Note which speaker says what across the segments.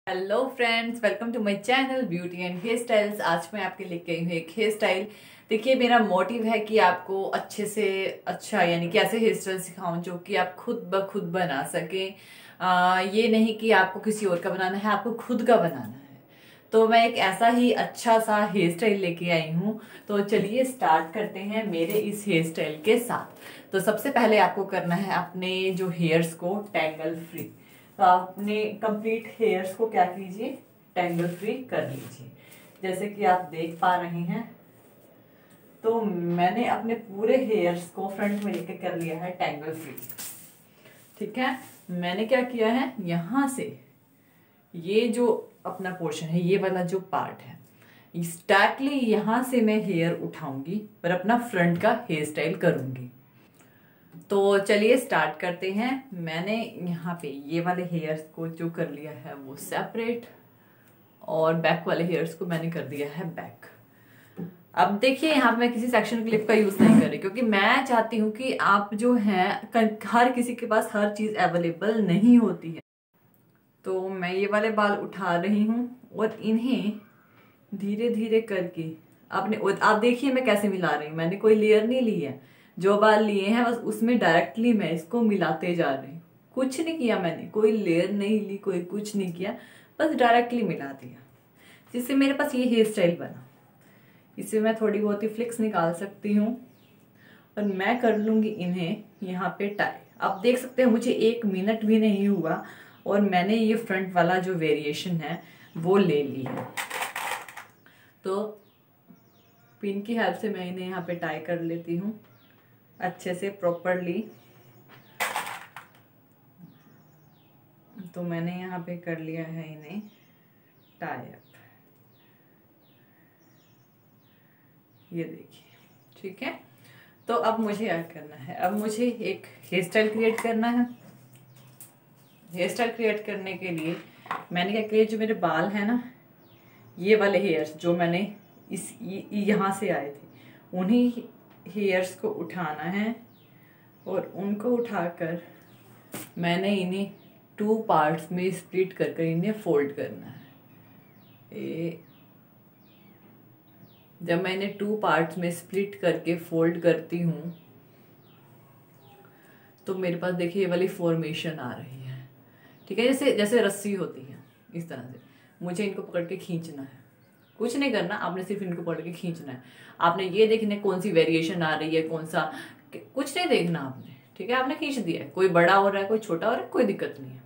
Speaker 1: Hello friends, welcome to my channel beauty and hair styles. आज मैं आपके लेके आई हूँ एक हेयर स्टाइल। देखिए, मेरा मोटिव है कि आपको अच्छे से अच्छा यानी कि ऐसे हेयर स्टाइल सिखाऊं जो कि आप खुद ब खुद बना सकें। ये नहीं कि आपको किसी और का बनाना है, आपको खुद का बनाना है। तो मैं एक ऐसा ही अच्छा सा हेयर स्टाइल लेके आई हूँ। तो चलिए स्टार्ट करते हैं मेरे इस हेयर स्टाइल के साथ। तो सबसे पहले आपको करना है अपने जो हेयर्स को टैंगल फ्री। तो आपने कंप्लीट हेयर्स को क्या कीजिए, टैंगल फ्री कर लीजिए। जैसे कि आप देख पा रहे हैं, तो मैंने अपने पूरे हेयर्स को फ्रंट में लेके कर लिया है टैंगल फ्री। ठीक है, मैंने क्या किया है, यहाँ से ये जो अपना पोर्शन है, ये वाला जो पार्ट है, डायरेक्टली यहाँ से मैं हेयर उठाऊंगी और अपना फ्रंट का हेयर स्टाइल करूंगी। तो चलिए स्टार्ट करते हैं। मैंने यहाँ पे ये वाले हेयर्स को जो कर लिया है वो सेपरेट, और बैक वाले हेयर्स को मैंने कर दिया है बैक। अब देखिए, यहाँ पे मैं किसी सेक्शन क्लिप का यूज नहीं कर रही, क्योंकि मैं चाहती हूँ कि आप जो हैं, हर किसी के पास हर चीज अवेलेबल नहीं होती है। तो मैं ये वाले बाल उठा रही हूँ और इन्हें धीरे धीरे करके आप देखिए मैं कैसे मिला रही हूँ। मैंने कोई लेयर नहीं ली है, जो बाल लिए हैं बस उसमें डायरेक्टली मैं इसको मिलाते जा रही हूँ। कुछ नहीं किया मैंने, कोई लेयर नहीं ली, कोई कुछ नहीं किया, बस डायरेक्टली मिला दिया, जिससे मेरे पास ये हेयर स्टाइल बना। इससे मैं थोड़ी बहुत ही फ्लिक्स निकाल सकती हूँ और मैं कर लूंगी इन्हें यहाँ पे टाई। आप देख सकते हैं मुझे 1 मिनट भी नहीं हुआ और मैंने ये फ्रंट वाला जो वेरिएशन है वो ले ली है। तो पिन की हेल्प से मैं इन्हें यहाँ पे टाई कर लेती हूँ अच्छे से प्रॉपरली। तो मैंने यहाँ पे कर लिया है इन्हें टाई अप, ये देखिए। ठीक है, तो अब मुझे क्या करना है, अब मुझे एक हेयर स्टाइल क्रिएट करना है। हेयर स्टाइल क्रिएट करने के लिए मैंने क्या किया, जो मेरे बाल है ना, ये वाले हेयर्स जो मैंने यहाँ से आए थे, उन्हीं हेयर्स को उठाना है और उनको उठाकर मैंने इन्हें 2 पार्ट्स में स्प्लिट कर इन्हें फोल्ड करना है। जब मैं इन्हें 2 पार्ट्स में स्प्लिट करके फोल्ड करती हूँ तो मेरे पास देखिए ये वाली फॉर्मेशन आ रही है। ठीक है, जैसे जैसे रस्सी होती है इस तरह से मुझे इनको पकड़ के खींचना है। कुछ नहीं करना, आपने सिर्फ इनको पकड़ के खींचना है। आपने ये देखना कौन सी वेरिएशन आ रही है, कौन सा, कुछ नहीं देखना आपने। ठीक है, आपने खींच दिया है, कोई बड़ा हो रहा है कोई छोटा हो रहा है, कोई दिक्कत नहीं है।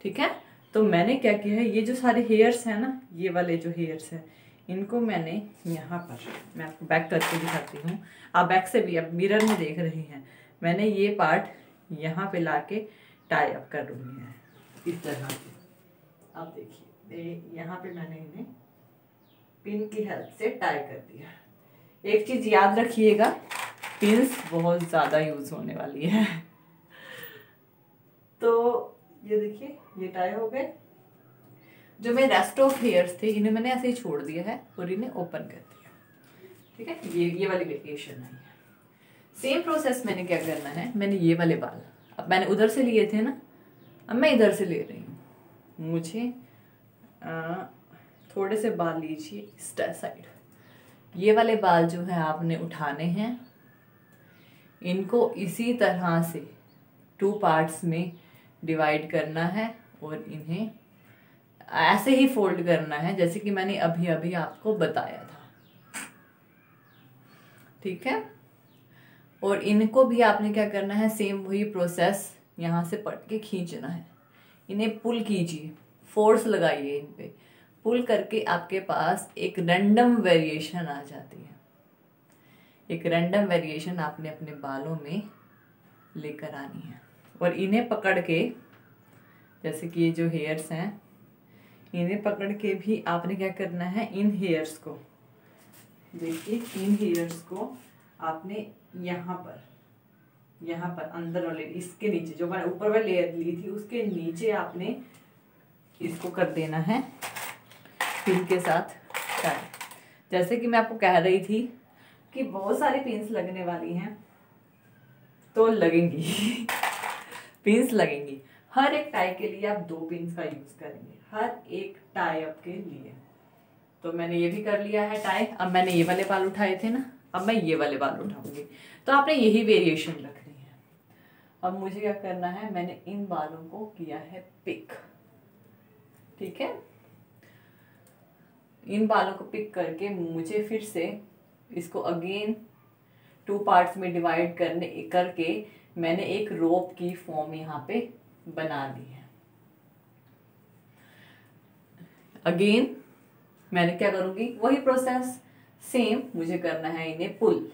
Speaker 1: ठीक है, तो मैंने क्या किया है, ये जो सारे हेयर्स हैं ना, ये वाले जो हेयर्स हैं, इनको मैंने यहाँ पर, मैं आपको बैक करके दिखाती हूँ, आप बैक से भी आप मिरर में देख रही हैं, मैंने ये पार्ट यहाँ पे लाके टाई अप कर दूंगी है इस तरह से। आप देखिए यहाँ पे मैंने इन्हें पिन की हेल्प से टाई कर दिया। एक चीज याद रखिएगा, पिन्स बहुत ज्यादा यूज होने वाली है। तो ये देखिए, ये टाई हो गए। जो मेरे रेस्ट ऑफ हेयर्स थे इन्हें मैंने ऐसे ही छोड़ दिया है और इन्हें ओपन कर दिया। ठीक है, ये वाली वेरिएशन है। सेम प्रोसेस मैंने क्या करना है, मैंने ये वाले बाल, अब मैंने उधर से लिए थे ना, अब मैं इधर से ले रही हूँ। मुझे थोड़े से बाल लीजिए इस साइड, ये वाले बाल जो है आपने उठाने हैं, इनको इसी तरह से 2 पार्ट्स में डिवाइड करना है और इन्हें ऐसे ही फोल्ड करना है जैसे कि मैंने अभी अभी आपको बताया था। ठीक है, और इनको भी आपने क्या करना है, सेम वही प्रोसेस, यहाँ से पकड़ के खींचना है, इन्हें पुल कीजिए, फोर्स लगाइए इन पे, पुल करके आपके पास एक रैंडम वेरिएशन आ जाती है। एक रैंडम वेरिएशन आपने अपने बालों में लेकर आनी है और इन्हें पकड़ के, जैसे कि ये जो हेयर्स हैं, इन्हें पकड़ के भी आपने क्या करना है, इन हेयर्स को देखिए, इन हेयर्स को आपने यहाँ पर अंदर वाले, इसके नीचे जो मैंने ऊपर वाली लेयर ली थी उसके नीचे आपने इसको कर देना है पिन के साथ टाई। जैसे कि मैं आपको कह रही थी कि बहुत सारी पिन्स लगने वाली हैं, तो लगेंगी पिन्स लगेंगी। हर एक टाई के लिए आप 2 पिन्स का यूज करेंगे, हर एक टाई अप के लिए। तो मैंने ये भी कर लिया है टाई। अब मैंने ये वाले बाल उठाए थे ना, अब मैं ये वाले बाल उठाऊंगी। तो आपने यही वेरिएशन रखनी है। अब मुझे क्या करना है, मैंने इन बालों को किया है पिक, ठीक है। इन बालों को पिक करके मुझे फिर से इसको अगेन 2 पार्ट्स में डिवाइड करके मैंने एक रोप की फॉर्म यहाँ पे बना ली है। अगेन मैंने क्या करूंगी, वही प्रोसेस सेम मुझे करना है। इन्हें पुल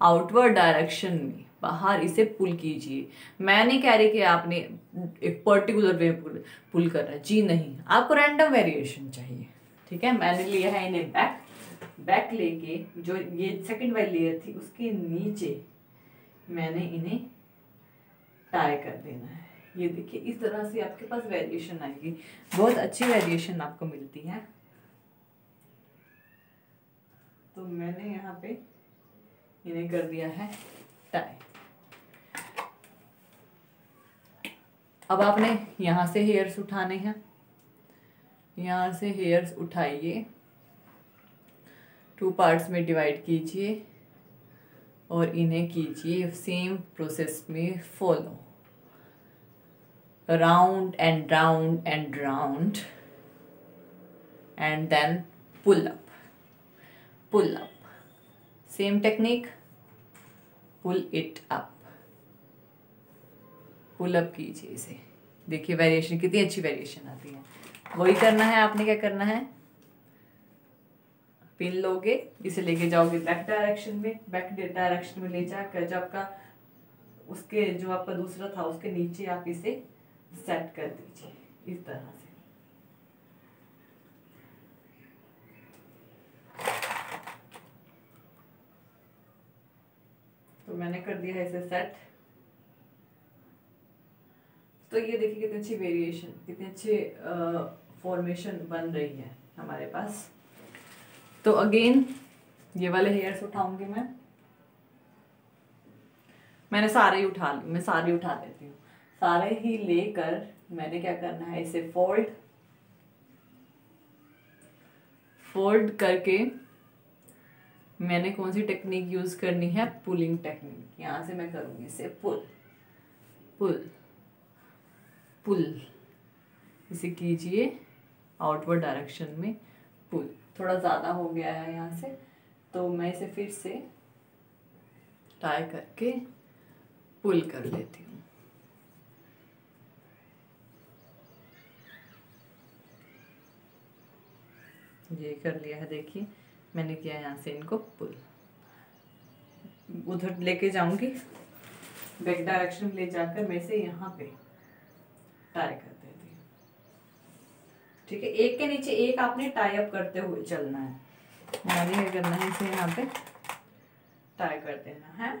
Speaker 1: आउटवर्ड डायरेक्शन में बाहर इसे पुल कीजिए। मैं नहीं कह रही कि आपने एक पर्टिकुलर वे पुल करना है, जी नहीं, आपको रैंडम वेरिएशन चाहिए, ठीक है। मैंने लिया है इन्हें बैक लेके, जो ये सेकंड वाली लेयर थी उसके नीचे मैंने इन्हें टाई कर देना है। ये देखिए इस तरह से आपके पास वेरिएशन आएगी, बहुत अच्छी वेरिएशन आपको मिलती है। तो मैंने यहाँ पे इन्हें कर दिया है टाई। अब आपने यहाँ से हेयर्स उठाने हैं, यहाँ से हेयर्स उठाइए, 2 पार्ट्स में डिवाइड कीजिए और इन्हें कीजिए सेम प्रोसेस में follow, round and round and round, and then pull up, pull up, same technique, pull it up, pull up कीजिए इसे। देखिए वेरिएशन कितनी अच्छी वेरिएशन आती है। वही करना है आपने, क्या करना है, पिन लोगे, इसे लेके जाओगे बैक डायरेक्शन में, बैक डायरेक्शन में ले जाकर जब आपका उसके जो आपका दूसरा था उसके नीचे आप इसे सेट कर दीजिए इस तरह से। तो मैंने कर दिया है इसे सेट। तो ये देखिए कितनी अच्छी वेरिएशन, कितनी अच्छी फॉर्मेशन बन रही है हमारे पास। तो अगेन ये वाले हेयर्स उठाऊंगी मैंने सारे ही उठा ली, मैं सारे उठा लेती हूँ। सारे ही लेकर मैंने क्या करना है, इसे फोल्ड करके मैंने कौन सी टेक्निक यूज करनी है, पुलिंग टेक्निक। यहां से मैं करूंगी इसे पुल पुल पुल, इसे कीजिए आउटवर्ड डायरेक्शन में पुल। थोड़ा ज़्यादा हो गया है यहाँ से, तो मैं इसे फिर से टाई करके पुल कर लेती हूँ। ये कर लिया है, देखिए मैंने किया यहाँ से इनको पुल। उधर लेके जाऊंगी बैक डायरेक्शन में, ले जाकर मैं इसे यहाँ पे टाई कर देती हूँ, ठीक है। एक के नीचे एक आपने टाई अप करते हुए चलना है। मैंने क्या करना है, इसे यहाँ पे टाई कर देना है।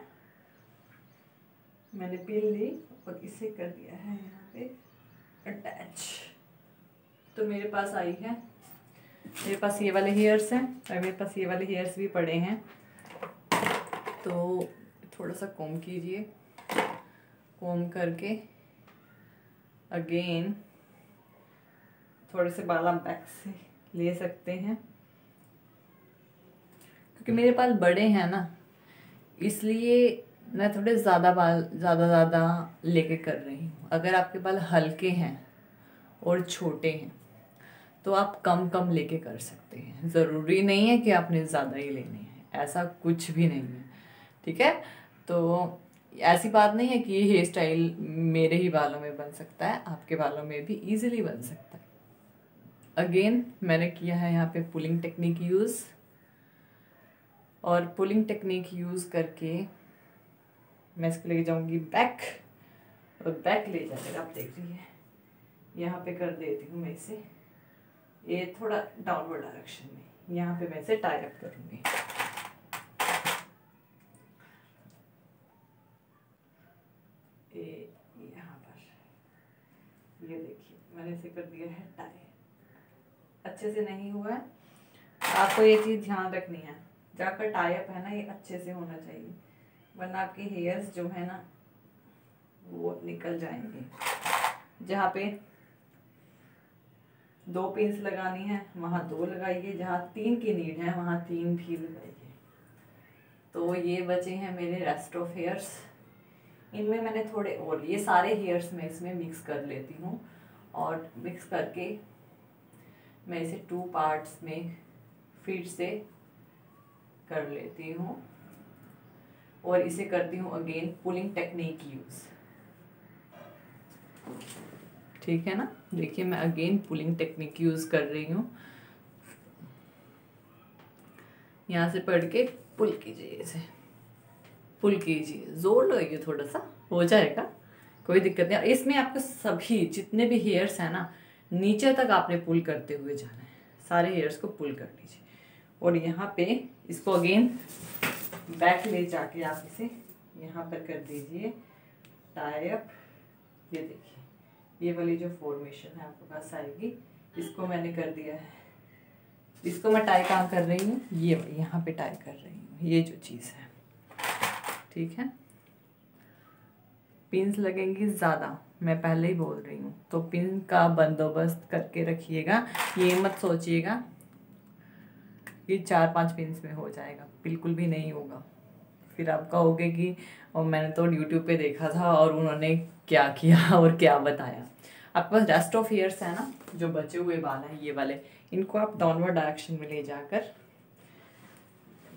Speaker 1: मैंने पिन ली और इसे कर दिया है यहाँ पे अटैच। तो मेरे पास आई है, मेरे पास ये वाले हेयर्स हैं और मेरे पास ये वाले हेयर्स भी पड़े हैं। तो थोड़ा सा कॉम्ब कीजिए, कॉम्ब करके अगेन थोड़े से बाल आप बैक से ले सकते हैं, क्योंकि मेरे बाल बड़े हैं ना, इसलिए मैं थोड़े ज़्यादा बाल ज़्यादा लेके कर रही हूँ। अगर आपके बाल हल्के हैं और छोटे हैं तो आप कम कम लेके कर सकते हैं। ज़रूरी नहीं है कि आपने ज़्यादा ही लेने हैं, ऐसा कुछ भी नहीं है, ठीक है। तो ऐसी बात नहीं है कि ये हेयर स्टाइल मेरे ही बालों में बन सकता है, आपके बालों में भी इजीली बन सकता है। अगेन मैंने किया है यहाँ पे पुलिंग टेक्निक यूज़, और पुलिंग टेक्निक यूज़ करके मैं इसको लेके जाऊंगी बैक, और बैक ले जाकर आप देख रही है यहाँ पे कर देती हूँ मैं इसे, ये थोड़ा डाउनवर्ड डायरेक्शन में, यहाँ पे मैं इसे टाई अप करूंगी। यहाँ पर ये देखिए मैंने इसे कर दिया है टाई। अच्छे से नहीं हुआ है, आपको ये चीज़ ध्यान रखनी है, जाकर टाई अप है ना ये अच्छे से होना चाहिए, वरना आपके हेयर्स जो है ना वो निकल जाएंगे। जहाँ पे 2 पिन्स लगानी है, वहाँ 2 लगाइए, जहाँ 3 की नीड है वहाँ 3 भी लगाइए। तो ये बचे हैं मेरे रेस्ट ऑफ हेयर्स। इनमें मैंने थोड़े और ये सारे हेयर्स मैं इसमें मिक्स कर लेती हूँ और मिक्स करके मैं इसे 2 पार्ट्स में फिर से कर लेती हूँ और इसे करती हूँ अगेन पुलिंग टेक्निक यूज़। ठीक है ना, देखिए मैं अगेन पुलिंग टेक्निक यूज़ कर रही हूँ। यहाँ से पढ़ के पुल कीजिए, इसे पुल कीजिए, जोर लगाइए, थोड़ा सा हो जाएगा, कोई दिक्कत नहीं। इसमें आपके सभी जितने भी हेयर्स हैं ना, नीचे तक आपने पुल करते हुए जाना है, सारे हेयर्स को पुल कर लीजिए। और यहाँ पे इसको अगेन बैक ले जाके आप इसे यहाँ पर कर दीजिए टाई अप। ये देखिए ये वाली जो फॉर्मेशन है आपके पास आएगी, इसको मैंने कर दिया है। इसको मैं टाई कहाँ कर रही हूँ, ये यहाँ पे टाई कर रही हूँ, ये जो चीज़ है। ठीक है, पिन्स लगेंगी ज़्यादा, मैं पहले ही बोल रही हूँ, तो पिन का बंदोबस्त करके रखिएगा। ये मत सोचिएगा कि 4-5 पिन्स में हो जाएगा, बिल्कुल भी नहीं होगा। फिर आप कहोगे कि और मैंने तो यूट्यूब पे देखा था और उन्होंने क्या किया और क्या बताया। आपके पास रेस्ट ऑफ हेयर्स है ना, जो बचे हुए बाल हैं ये वाले, इनको आप डाउनवर्ड डायरेक्शन में ले जाकर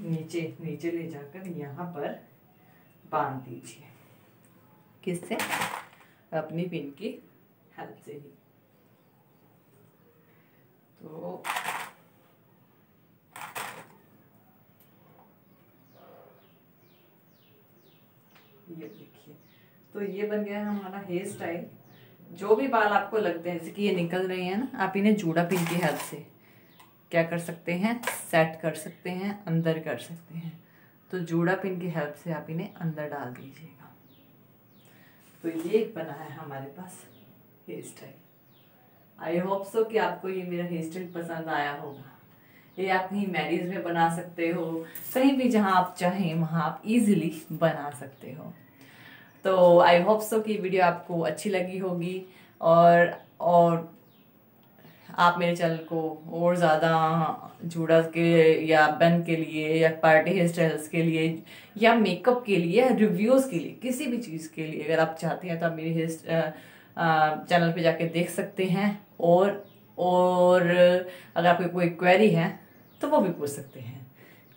Speaker 1: नीचे नीचे ले जाकर यहाँ पर बांध दीजिए। किससे? अपनी पिन की हेल्प से ही। तो ये देखिए, तो ये बन गया है हमारा हेयर स्टाइल। जो भी बाल आपको लगते हैं जैसे कि ये निकल रहे हैं ना, आप इन्हें जूड़ा पिन की हेल्प से क्या कर सकते हैं, सेट कर सकते हैं, अंदर कर सकते हैं। तो जूड़ा पिन की हेल्प से आप इन्हें अंदर डाल दीजिएगा। तो ये बना है हमारे पास hair style. I hope so कि आपको ये मेरा हेयर स्टाइल पसंद आया होगा। ये आप कहीं मैरिज में बना सकते हो, कहीं भी जहाँ आप चाहें वहाँ आप इजीली बना सकते हो। तो आई होप सो कि वीडियो आपको अच्छी लगी होगी और आप मेरे चैनल को और ज़्यादा जूड़ा के या बन के लिए या पार्टी हेयर स्टाइल्स के लिए या मेकअप के लिए या रिव्यूज़ के लिए, किसी भी चीज़ के लिए अगर आप चाहते हैं तो आप मेरे हेयर चैनल पे जाके देख सकते हैं। और अगर आपकी कोई क्वेरी है तो वो भी पूछ सकते हैं,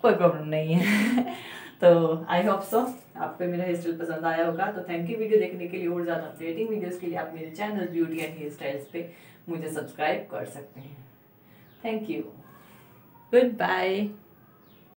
Speaker 1: कोई प्रॉब्लम नहीं है। तो आई होप सो आपको मेरा हेयर स्टाइल पसंद आया होगा। तो थैंक यू वीडियो देखने के लिए। और ज़्यादा अपडेटिंग वीडियोस के लिए आप मेरे channel beauty and hair styles पे मुझे सब्सक्राइब कर सकते हैं। Thank you, good bye.